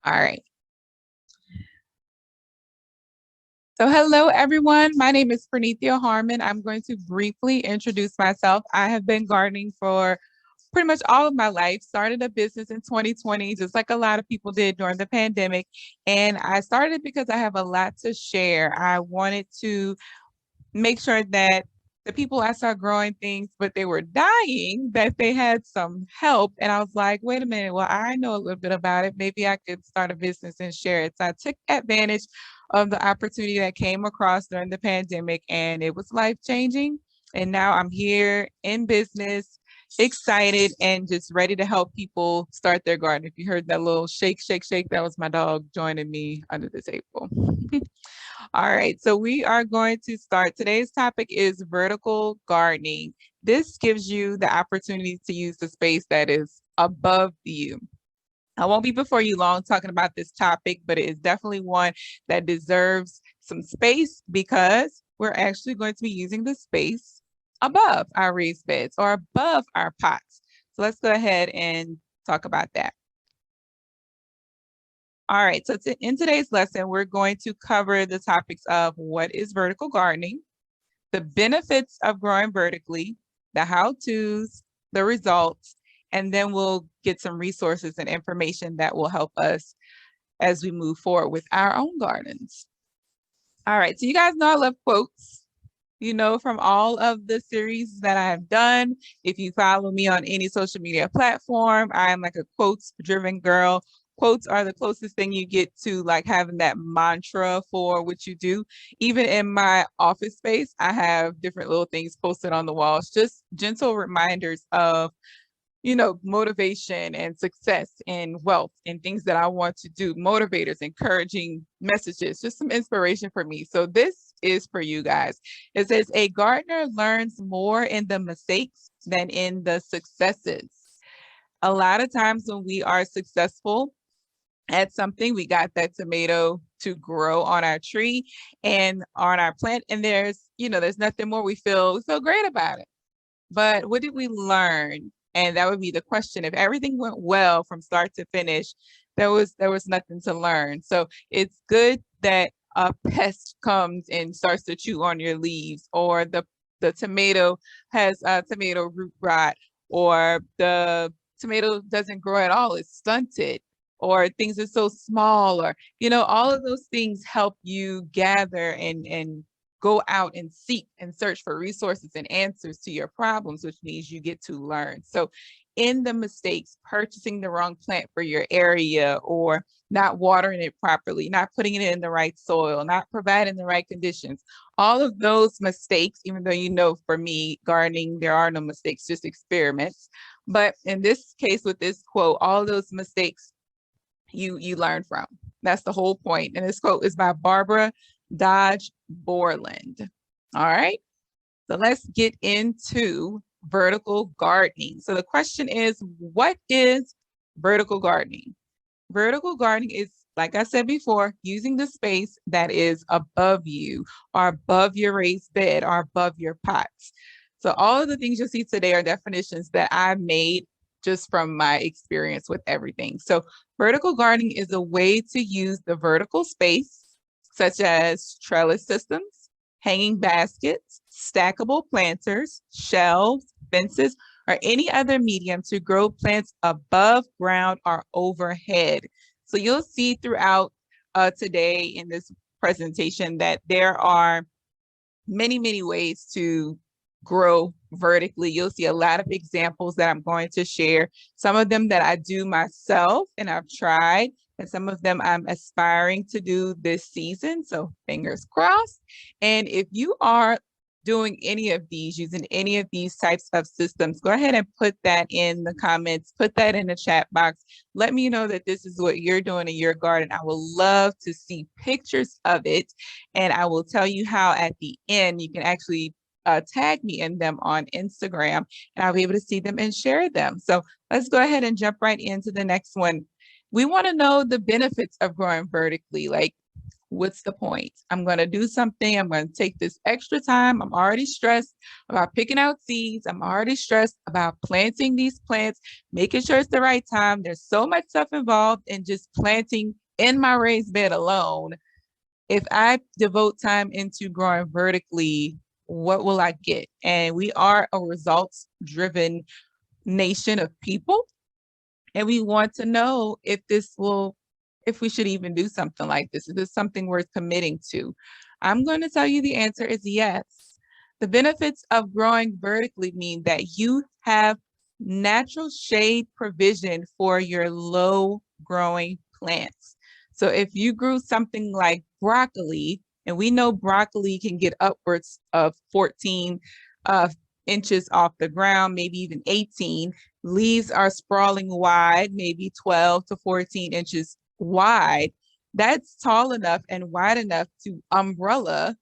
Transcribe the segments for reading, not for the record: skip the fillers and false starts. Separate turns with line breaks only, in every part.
All right. So hello, everyone. My name is Pranithia Harmon. I'm going to briefly introduce myself. I have been gardening for pretty much all of my life. Started a business in 2020, just like a lot of people did during the pandemic. And I started because I have a lot to share. I wanted to make sure that the people I saw growing things, but they were dying, that they had some help. And I was like, wait a minute, well, I know a little bit about it. Maybe I could start a business and share it. So I took advantage of the opportunity that came across during the pandemic, and it was life-changing. And now I'm here in business, excited and just ready to help people start their garden. If you heard that little shake, shake, shake, that was my dog joining me under the table. All right, so we are going to start. Today's topic is vertical gardening. This gives you the opportunity to use the space that is above you. I won't be before you long talking about this topic, but it is definitely one that deserves some space because we're actually going to be using the space above our raised beds or above our pots. So let's go ahead and talk about that. All right, so in today's lesson, we're going to cover the topics of what is vertical gardening, the benefits of growing vertically, the how-tos, the results, and then we'll get some resources and information that will help us as we move forward with our own gardens. All right, so you guys know I love quotes, you know, from all of the series that I've done. If you follow me on any social media platform, I'm like a quotes-driven girl. Quotes are the closest thing you get to like having that mantra for what you do. Even in my office space, I have different little things posted on the walls, just gentle reminders of, you know, motivation and success and wealth and things that I want to do, motivators, encouraging messages, just some inspiration for me. So this is for you guys. It says, a gardener learns more in the mistakes than in the successes. A lot of times when we are successful at something, we got that tomato to grow on our tree and on our plant, and there's, you know, there's nothing more. We feel great about it. But what did we learn? And that would be the question. If everything went well from start to finish, there was nothing to learn. So it's good that a pest comes and starts to chew on your leaves, or the tomato has a tomato root rot, or the tomato doesn't grow at all, it's stunted, or things are so small, or, you know, all of those things help you gather and go out and seek and search for resources and answers to your problems, which means you get to learn. So in the mistakes, purchasing the wrong plant for your area, or not watering it properly, not putting it in the right soil, not providing the right conditions, all of those mistakes, even though, you know, for me, gardening, there are no mistakes, just experiments. But in this case, with this quote, all those mistakes you learn from. That's the whole point. And this quote is by Barbara Dodge Borland. All right, so let's get into vertical gardening. So the question is, what is vertical gardening? Vertical gardening is, like I said before, using the space that is above you, or above your raised bed, or above your pots. So all of the things you'll see today are definitions that I made just from my experience with everything. So vertical gardening is a way to use the vertical space, such as trellis systems, hanging baskets, stackable planters, shelves, fences, or any other medium to grow plants above ground or overhead. So you'll see throughout today in this presentation that there are many, many ways to grow vertically. You'll see a lot of examples that I'm going to share. Some of them that I do myself and I've tried, and some of them I'm aspiring to do this season. So fingers crossed. And if you are doing any of these, using any of these types of systems, go ahead and put that in the comments, put that in the chat box. Let me know that this is what you're doing in your garden. I would love to see pictures of it. And I will tell you how at the end you can actually tag me in them on Instagram, and I'll be able to see them and share them. So let's go ahead and jump right into the next one. We want to know the benefits of growing vertically. Like, what's the point? I'm going to do something. I'm going to take this extra time. I'm already stressed about picking out seeds. I'm already stressed about planting these plants, making sure it's the right time. There's so much stuff involved in just planting in my raised bed alone. If I devote time into growing vertically, what will I get? And we are a results-driven nation of people. And we want to know if if we should even do something like this. Is this something worth committing to? I'm going to tell you the answer is yes. The benefits of growing vertically mean that you have natural shade provision for your low growing plants. So if you grew something like broccoli, and we know broccoli can get upwards of 14 inches off the ground, maybe even 18. Leaves are sprawling wide, maybe 12 to 14 inches wide. That's tall enough and wide enough to umbrella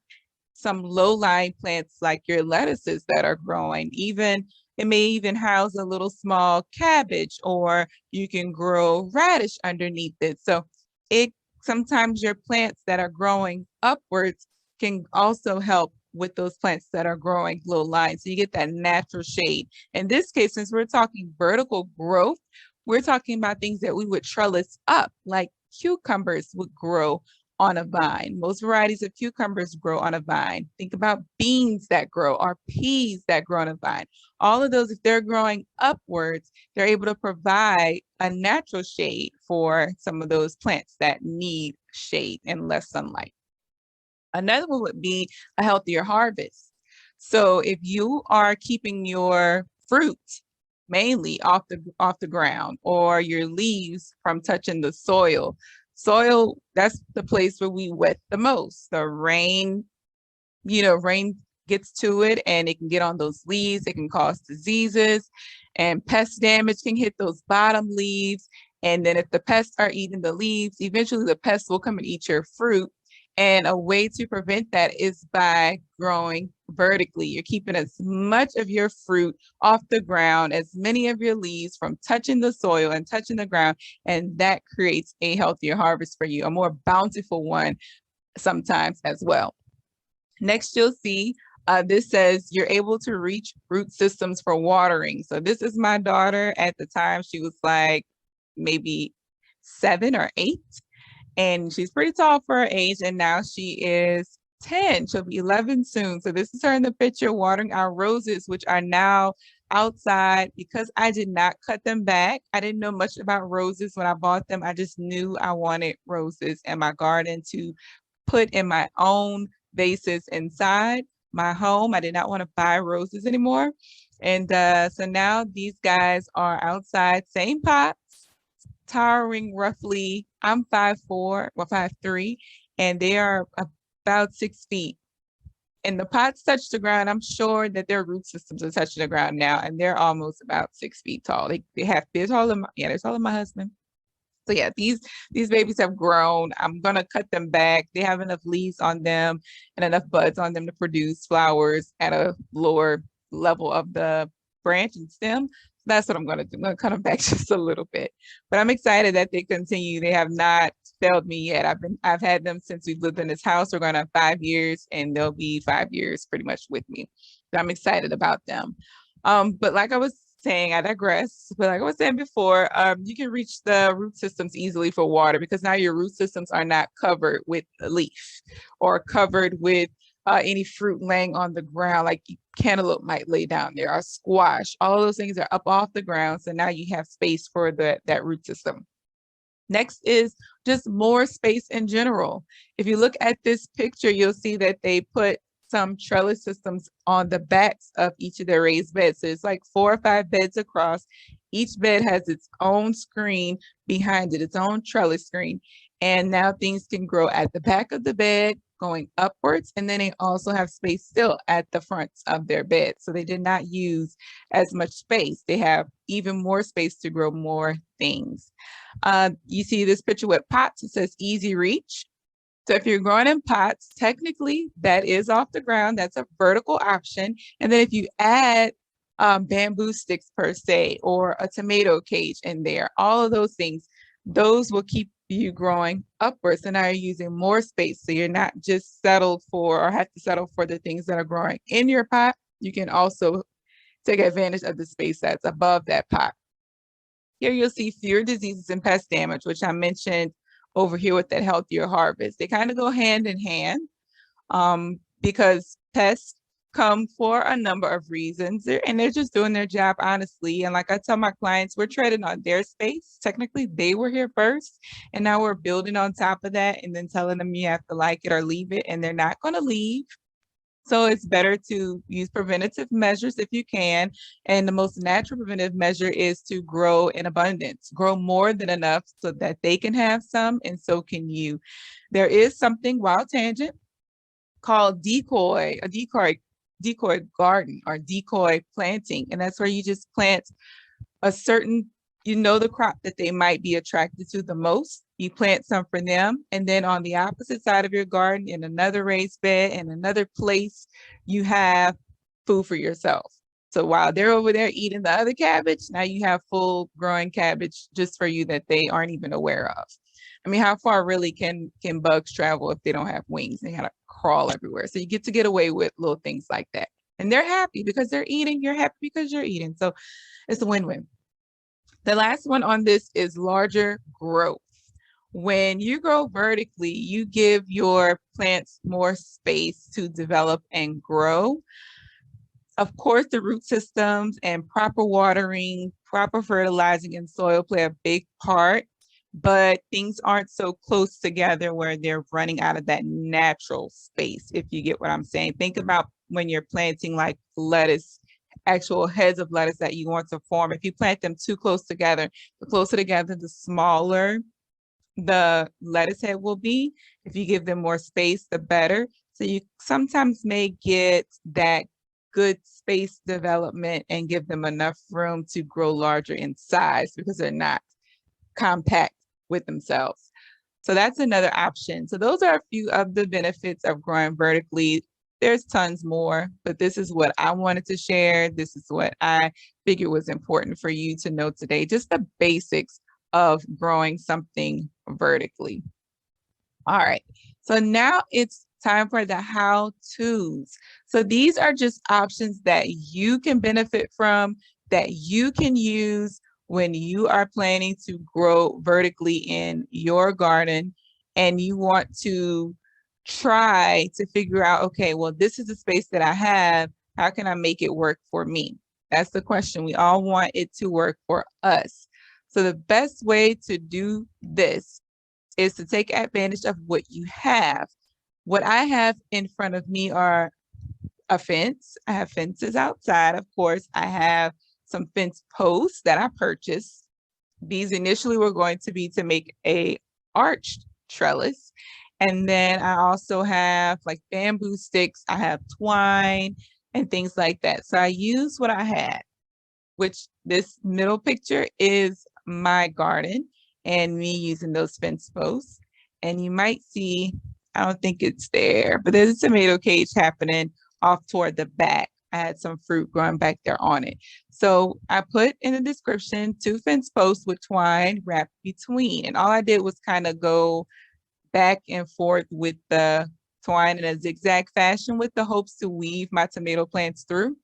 some low-lying plants like your lettuces that are growing. Even it may even house a little small cabbage, or you can grow radish underneath it. So it sometimes your plants that are growing upwards can also help with those plants that are growing low lying. So you get that natural shade. In this case, since we're talking vertical growth, we're talking about things that we would trellis up, like cucumbers would grow on a vine. Most varieties of cucumbers grow on a vine. Think about beans that grow, or peas that grow on a vine. All of those, if they're growing upwards, they're able to provide a natural shade for some of those plants that need shade and less sunlight. Another one would be a healthier harvest. So if you are keeping your fruit mainly off the ground, or your leaves from touching the soil, that's the place where we wet the most. The rain, rain gets to it and it can get on those leaves. It can cause diseases, and pest damage can hit those bottom leaves. And then if the pests are eating the leaves, eventually the pests will come and eat your fruit. And a way to prevent that is by growing vertically. You're keeping as much of your fruit off the ground, as many of your leaves from touching the soil and touching the ground, and that creates a healthier harvest for you, a more bountiful one sometimes as well. Next, you'll see this says you're able to reach root systems for watering. So this is my daughter. At the time, she was like maybe 7 or 8. And she's pretty tall for her age, and now she is 10. She'll be 11 soon. So this is her in the picture watering our roses, which are now outside. Because I did not cut them back, I didn't know much about roses when I bought them. I just knew I wanted roses in my garden to put in my own vases inside my home. I did not want to buy roses anymore. And so now these guys are outside, same pot, towering roughly, I'm 5'4", well 5'3", and they are about 6 feet. And the pots touch the ground. I'm sure that their root systems are touching the ground now, and they're almost about 6 feet tall. They're taller than they're taller than my husband. So yeah, these babies have grown. I'm gonna cut them back. They have enough leaves on them and enough buds on them to produce flowers at a lower level of the branch and stem. That's what I'm gonna do. I'm gonna cut them back just a little bit. But I'm excited that they continue. They have not failed me yet. I've had them since we've lived in this house. We're going to have 5 years, and they'll be 5 years pretty much with me. So I'm excited about them. But like I was saying, I digress. But like I was saying before, you can reach the root systems easily for water, because now your root systems are not covered with a leaf or covered with any fruit laying on the ground, like cantaloupe might lay down there, or squash. All of those things are up off the ground. So now you have space for that root system. Next is just more space in general. If you look at this picture, you'll see that they put some trellis systems on the backs of each of their raised beds. So it's like 4 or 5 beds across. Each bed has its own screen behind it, its own trellis screen. And now things can grow at the back of the bed, going upwards, and then they also have space still at the fronts of their bed. So they did not use as much space. They have even more space to grow more things. You see this picture with pots. It says easy reach. So if you're growing in pots, technically that is off the ground. That's a vertical option. And then if you add bamboo sticks per se, or a tomato cage in there, all of those things, those will keep you growing upwards. So now you're using more space. So you're not just settled for or have to settle for the things that are growing in your pot. You can also take advantage of the space that's above that pot. Here you'll see fewer diseases and pest damage, which I mentioned over here with that healthier harvest. They kind of go hand in hand because pests come for a number of reasons, and they're just doing their job honestly. And like I tell my clients, we're treading on their space. Technically, they were here first, and now we're building on top of that and then telling them you have to like it or leave it, and they're not going to leave. So it's better to use preventative measures if you can. And the most natural preventative measure is to grow in abundance, grow more than enough so that they can have some and so can you. There is something, wild tangent, called decoy garden or decoy planting. And that's where you just plant a certain, the crop that they might be attracted to the most. You plant some for them. And then on the opposite side of your garden, in another raised bed, in another place, you have food for yourself. So while they're over there eating the other cabbage, now you have full growing cabbage just for you that they aren't even aware of. I mean, how far really can bugs travel if they don't have wings? They gotta crawl everywhere. So you get to get away with little things like that. And they're happy because they're eating. You're happy because you're eating. So it's a win-win. The last one on this is larger growth. When you grow vertically, you give your plants more space to develop and grow. Of course, the root systems and proper watering, proper fertilizing and soil play a big part, but things aren't so close together where they're running out of that natural space, if you get what I'm saying. Think about when you're planting like lettuce, actual heads of lettuce that you want to form. If you plant them too close together, the closer together, the smaller the lettuce head will be. If you give them more space, the better. So you sometimes may get that good space development and give them enough room to grow larger in size because they're not compact with themselves. So that's another option. So those are a few of the benefits of growing vertically. There's tons more, but this is what I wanted to share. This is what I figured was important for you to know today, just the basics of growing something vertically. All right, so now it's time for the how-tos. So these are just options that you can benefit from, that you can use when you are planning to grow vertically in your garden and you want to try to figure out, okay, well, this is the space that I have. How can I make it work for me? That's the question. We all want it to work for us. So the best way to do this is to take advantage of what you have. What I have in front of me are a fence. I have fences outside, of course. I have some fence posts that I purchased. These initially were going to be to make a arched trellis. And then I also have like bamboo sticks. I have twine and things like that. So I used what I had, which this middle picture is my garden and me using those fence posts. And you might see, I don't think it's there, but there's a tomato cage happening off toward the back. I had some fruit growing back there on it. So I put in the description 2 fence posts with twine wrapped between. And all I did was kind of go back and forth with the twine in a zigzag fashion with the hopes to weave my tomato plants through.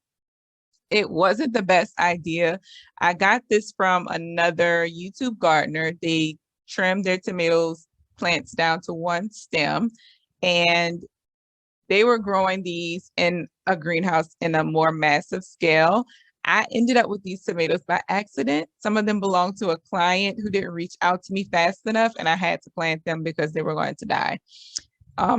It wasn't the best idea. I got this from another YouTube gardener. They trimmed their tomatoes plants down to 1 stem, and they were growing these in a greenhouse in a more massive scale. I ended up with these tomatoes by accident. Some of them belonged to a client who didn't reach out to me fast enough, and I had to plant them because they were going to die.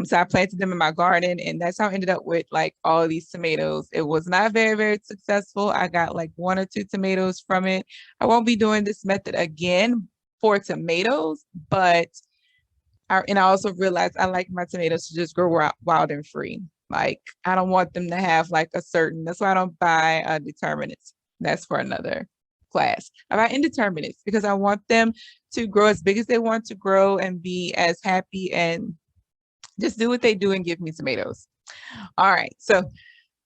So I planted them in my garden, and that's how I ended up with like all of these tomatoes. It was not very, very successful. I got like 1 or 2 tomatoes from it. I won't be doing this method again for tomatoes, but I also realized I like my tomatoes to just grow wild and free. Like I don't want them to have like a certain, that's why I don't buy determinants. That's for another class. I buy indeterminates because I want them to grow as big as they want to grow and be as happy and just do what they do and give me tomatoes. All right, so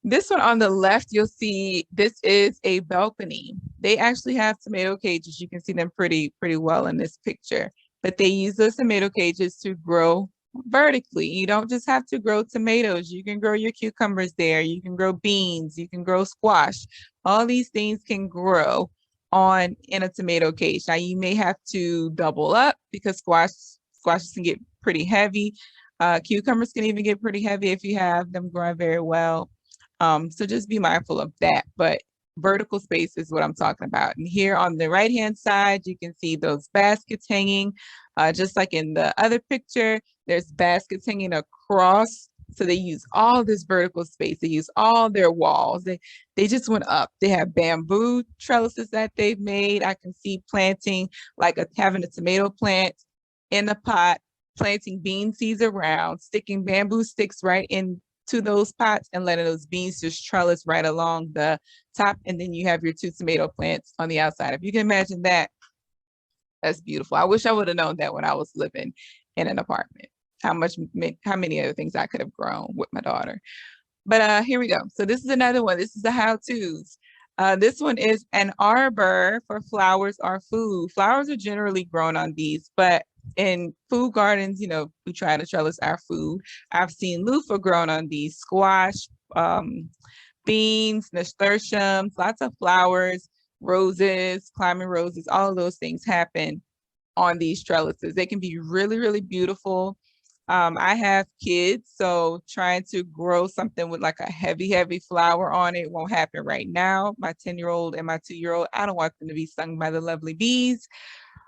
this one on the left, you'll see this is a balcony. They actually have tomato cages. You can see them pretty well in this picture. but they use those tomato cages to grow vertically. You don't just have to grow tomatoes. You can grow your cucumbers there. You can grow beans. You can grow squash. All these things can grow in a tomato cage. Now you may have to double up because squashes can get pretty heavy. Cucumbers can even get pretty heavy if you have them growing very well. So just be mindful of that. But vertical space is what I'm talking about. And here on the right-hand side, you can see those baskets hanging. Just like in the other picture, there's baskets hanging across. So they use all this vertical space. They use all their walls. They just went up. They have bamboo trellises that they've made. I can see planting, like having a tomato plant in a pot, planting bean seeds around, sticking bamboo sticks right into those pots and letting those beans just trellis right along the top. And then you have your 2 tomato plants on the outside. If you can imagine that, that's beautiful. I wish I would have known that when I was living in an apartment, how many other things I could have grown with my daughter. But here we go. So this is another one. This is the how-tos. This one is an arbor for flowers or food. Flowers are generally grown on these, but in food gardens, we try to trellis our food. I've seen loofah grown on these, squash, beans, nasturtiums, lots of flowers, roses, climbing roses, all of those things happen on these trellises. They can be really, really beautiful. I have kids, so trying to grow something with like a heavy flower on it won't happen right now. My 10-year-old and my 2-year-old, I don't want them to be stung by the lovely bees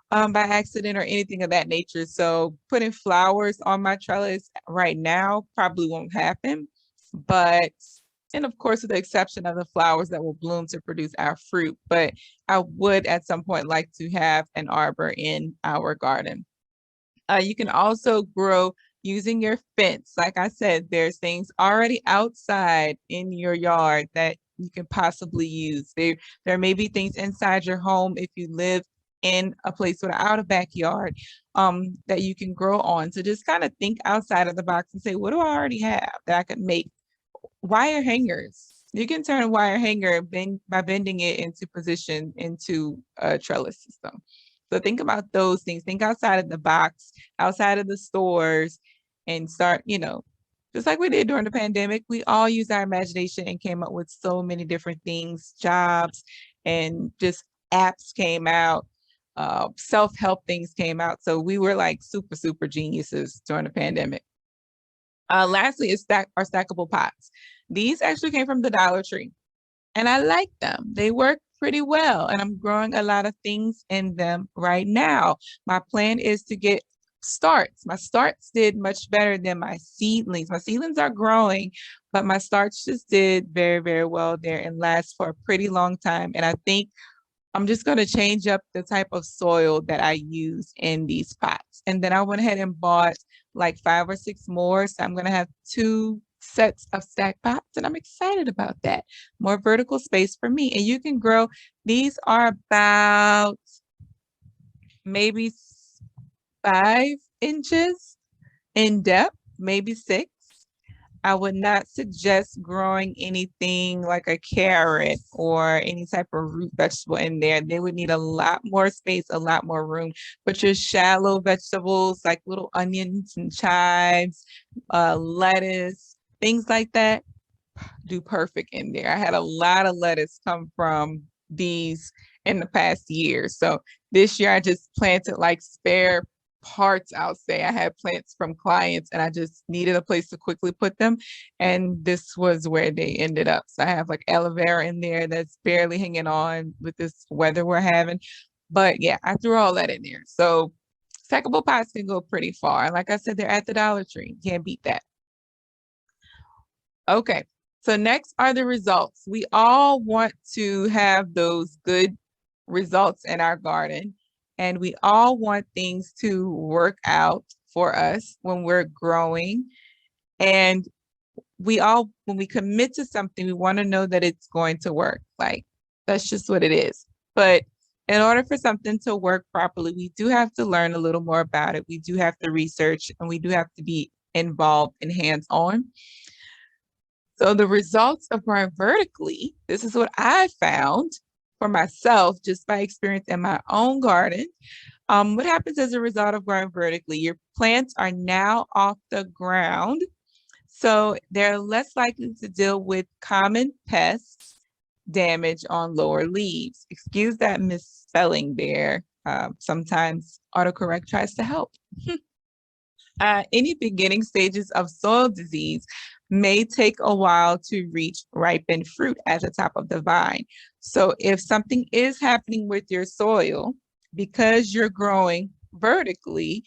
by accident or anything of that nature. So putting flowers on my trellis right now probably won't happen. And of course, with the exception of the flowers that will bloom to produce our fruit. But I would at some point like to have an arbor in our garden. You can also grow using your fence. Like I said, there's things already outside in your yard that you can possibly use. There may be things inside your home if you live in a place without a backyard that you can grow on. So just kind of think outside of the box and say, what do I already have that I could make? Wire hangers. You can turn a wire hanger by bending it into position into a trellis system. So think about those things. Think outside of the box, outside of the stores, and start, just like we did during the pandemic, we all used our imagination and came up with so many different things, jobs, and just apps came out, self-help things came out. So we were like super geniuses during the pandemic. Lastly is stackable pots. These actually came from the Dollar Tree, and I like them. They work pretty well, and I'm growing a lot of things in them right now. My plan is to get starts. My starts did much better than my seedlings. My seedlings are growing, but my starts just did very well there and last for a pretty long time. And I think I'm just going to change up the type of soil that I use in these pots. And then I went ahead and bought like 5 or 6 more. So I'm going to have 2 sets of stack pots, and I'm excited about that. More vertical space for me. And you can grow, these are about maybe 5 inches in depth, maybe 6. I would not suggest growing anything like a carrot or any type of root vegetable in there. They would need a lot more space, a lot more room. But your shallow vegetables like little onions and chives, lettuce, things like that, do perfect in there. I had a lot of lettuce come from these in the past year. So this year I just planted like spare parts, I'll say. I had plants from clients and I just needed a place to quickly put them. And this was where they ended up. So I have like aloe vera in there that's barely hanging on with this weather we're having. But yeah, I threw all that in there. So stackable pots can go pretty far. And like I said, they're at the Dollar Tree. Can't beat that. Okay, so next are the results. We all want to have those good results in our garden, and we all want things to work out for us when we're growing. And when we commit to something, we want to know that it's going to work. Like, that's just what it is. But in order for something to work properly, we do have to learn a little more about it. We do have to research, and we do have to be involved and hands-on. So the results of growing vertically, this is what I found for myself just by experience in my own garden. What happens as a result of growing vertically? Your plants are now off the ground, so they're less likely to deal with common pests damage on lower leaves. Excuse that misspelling there. Sometimes autocorrect tries to help. Any beginning stages of soil disease may take a while to reach ripened fruit at the top of the vine. So if something is happening with your soil, because you're growing vertically,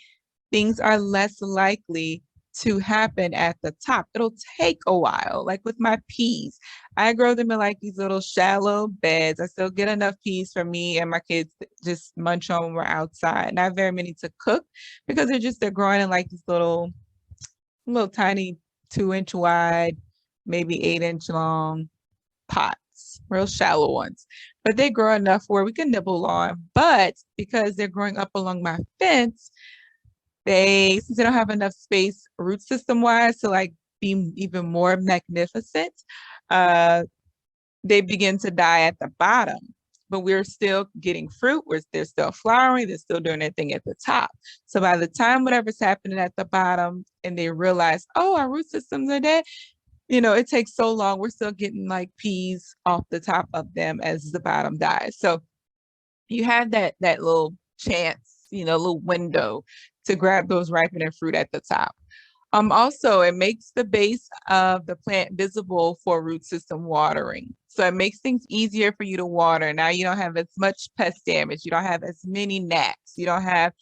things are less likely to happen at the top. It'll take a while. Like with my peas, I grow them in like these little shallow beds. I still get enough peas for me and my kids to just munch on when we're outside. Not very many to cook because they're growing in like these little tiny 2-inch wide, maybe 8-inch long pots, real shallow ones. But they grow enough where we can nibble on. But because they're growing up along my fence, since they don't have enough space root system wise to like be even more magnificent, they begin to die at the bottom. But we're still getting fruit. They're still flowering. They're still doing their thing at the top. So by the time whatever's happening at the bottom and they realize, oh, our root systems are dead, it takes so long. We're still getting like peas off the top of them as the bottom dies. So you have that little chance, little window to grab those ripening fruit at the top. Also, it makes the base of the plant visible for root system watering. So it makes things easier for you to water. Now you don't have as much pest damage. You don't have as many gnats. You don't have,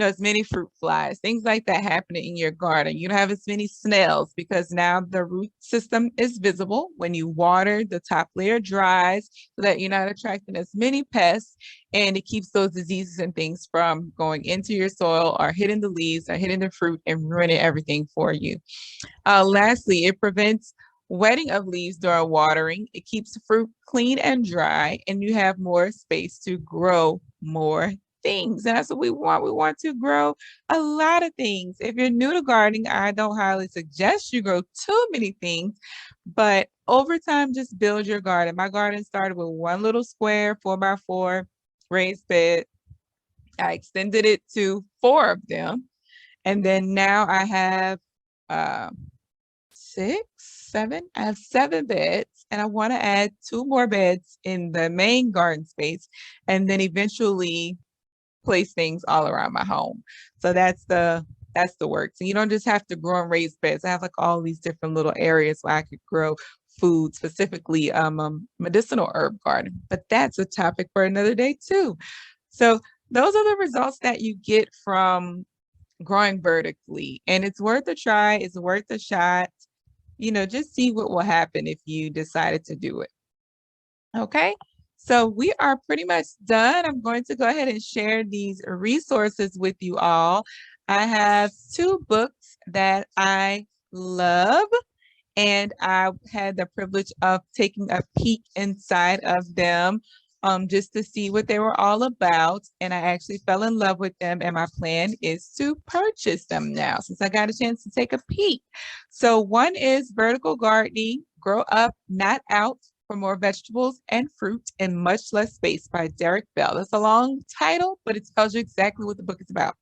as many fruit flies, things like that happening in your garden. You don't have as many snails because now the root system is visible. When you water, the top layer dries so that you're not attracting as many pests, and it keeps those diseases and things from going into your soil or hitting the leaves or hitting the fruit and ruining everything for you. Lastly, it prevents wetting of leaves during watering. It keeps the fruit clean and dry, and you have more space to grow more things. And that's what we want. We want to grow a lot of things. If you're new to gardening, I don't highly suggest you grow too many things, but over time, just build your garden. My garden started with one little square 4x4 raised bed. I extended it to 4 of them. And then now I have 6, 7. I have 7 beds, and I want to add 2 more beds in the main garden space, and then eventually place things all around my home. So that's the work. So you don't just have to grow in raised beds. I have like all these different little areas where I could grow food, specifically medicinal herb garden. But that's a topic for another day too. So those are the results that you get from growing vertically, and it's worth a try. It's worth a shot. Just see what will happen if you decided to do it. Okay, so we are pretty much done. I'm going to go ahead and share these resources with you all. I have 2 books that I love, and I had the privilege of taking a peek inside of them just to see what they were all about. And I actually fell in love with them, and my plan is to purchase them now since I got a chance to take a peek. So one is Vertical Gardening, Grow Up, Not Out, for More Vegetables and Fruit in Much Less Space by Derek Bell. That's a long title, but it tells you exactly what the book is about.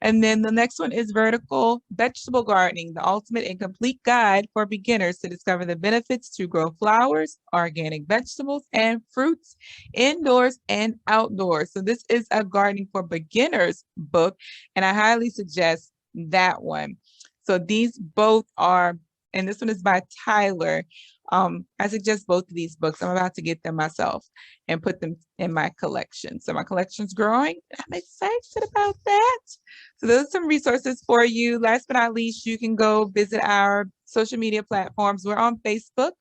And then the next one is Vertical Vegetable Gardening, the ultimate and complete guide for beginners to discover the benefits to grow flowers, organic vegetables, and fruits indoors and outdoors. So this is a gardening for beginners book, and I highly suggest that one. So these both are, and this one is by Tyler. I suggest both of these books. I'm about to get them myself and put them in my collection. So my collection's growing. I'm excited about that. So those are some resources for you. Last but not least, you can go visit our social media platforms. We're on Facebook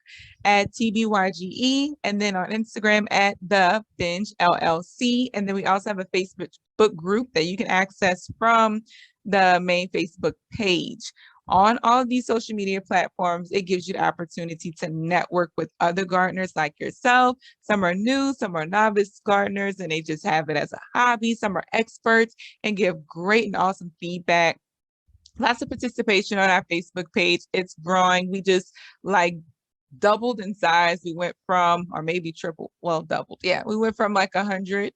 at TBYGE, and then on Instagram at The Binge LLC. And then we also have a Facebook group that you can access from the main Facebook page. On all of these social media platforms, it gives you the opportunity to network with other gardeners like yourself. Some are new, some are novice gardeners, and they just have it as a hobby. Some are experts and give great and awesome feedback. Lots of participation on our Facebook page. It's growing. We just doubled in size. We went from, or maybe triple, well, doubled. Yeah, we went from like 100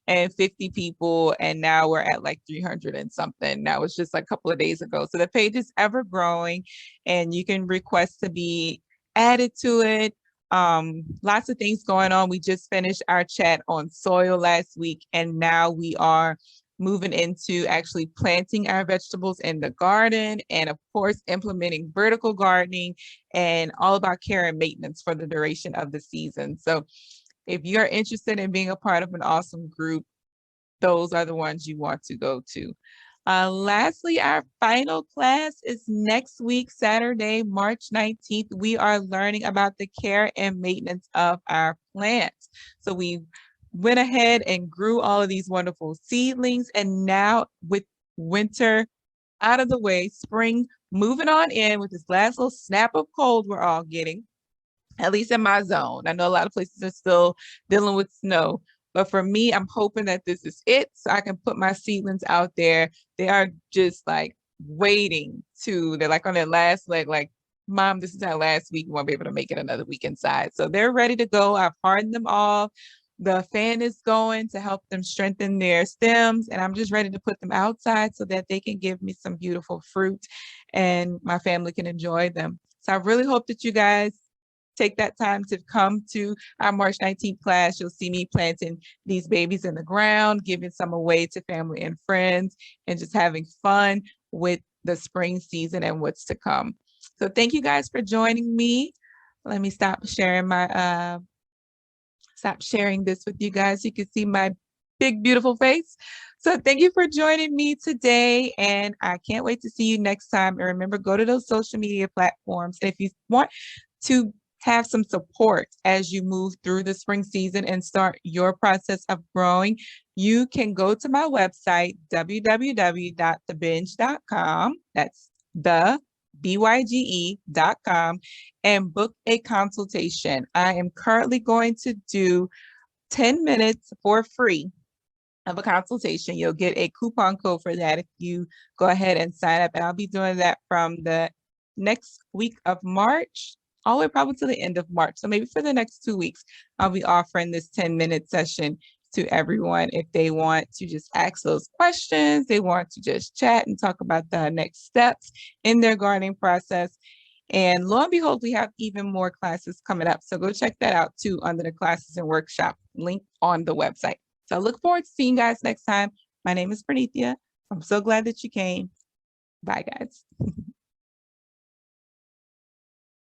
250 people, and now we're at like 300 and something. That was just like a couple of days ago. So the page is ever growing, and you can request to be added to it. Lots of things going on. We just finished our chat on soil last week, and now we are moving into actually planting our vegetables in the garden, and of course implementing vertical gardening, and all about care and maintenance for the duration of the season. So if you're interested in being a part of an awesome group, those are the ones you want to go to. Lastly, our final class is next week, Saturday, March 19th. We are learning about the care and maintenance of our plants. So we went ahead and grew all of these wonderful seedlings. And now with winter out of the way, spring moving on in with this last little snap of cold we're all getting, at least in my zone. I know a lot of places are still dealing with snow, but for me, I'm hoping that this is it so I can put my seedlings out there. They are just like waiting they're like on their last leg, like, Mom, this is our last week. We won't be able to make it another week inside. So they're ready to go. I've hardened them all. The fan is going to help them strengthen their stems, and I'm just ready to put them outside so that they can give me some beautiful fruit and my family can enjoy them. So I really hope that you guys take that time to come to our March 19th class. You'll see me planting these babies in the ground, giving some away to family and friends, and just having fun with the spring season and what's to come. So thank you guys for joining me. Let me stop sharing this with you guys. You can see my big, beautiful face. So thank you for joining me today, and I can't wait to see you next time. And remember, go to those social media platforms. And if you want to have some support as you move through the spring season and start your process of growing, you can go to my website, www.thebinge.com. That's BYGE.com, and book a consultation. I am currently going to do 10 minutes for free of a consultation. You'll get a coupon code for that if you go ahead and sign up. And I'll be doing that from the next week of March all the way probably to the end of March. So maybe for the next 2 weeks, I'll be offering this 10-minute session to everyone if they want to just ask those questions, they want to just chat and talk about the next steps in their gardening process. And lo and behold, we have even more classes coming up. So go check that out too under the classes and workshop link on the website. So I look forward to seeing you guys next time. My name is Pranithia. I'm so glad that you came. Bye, guys.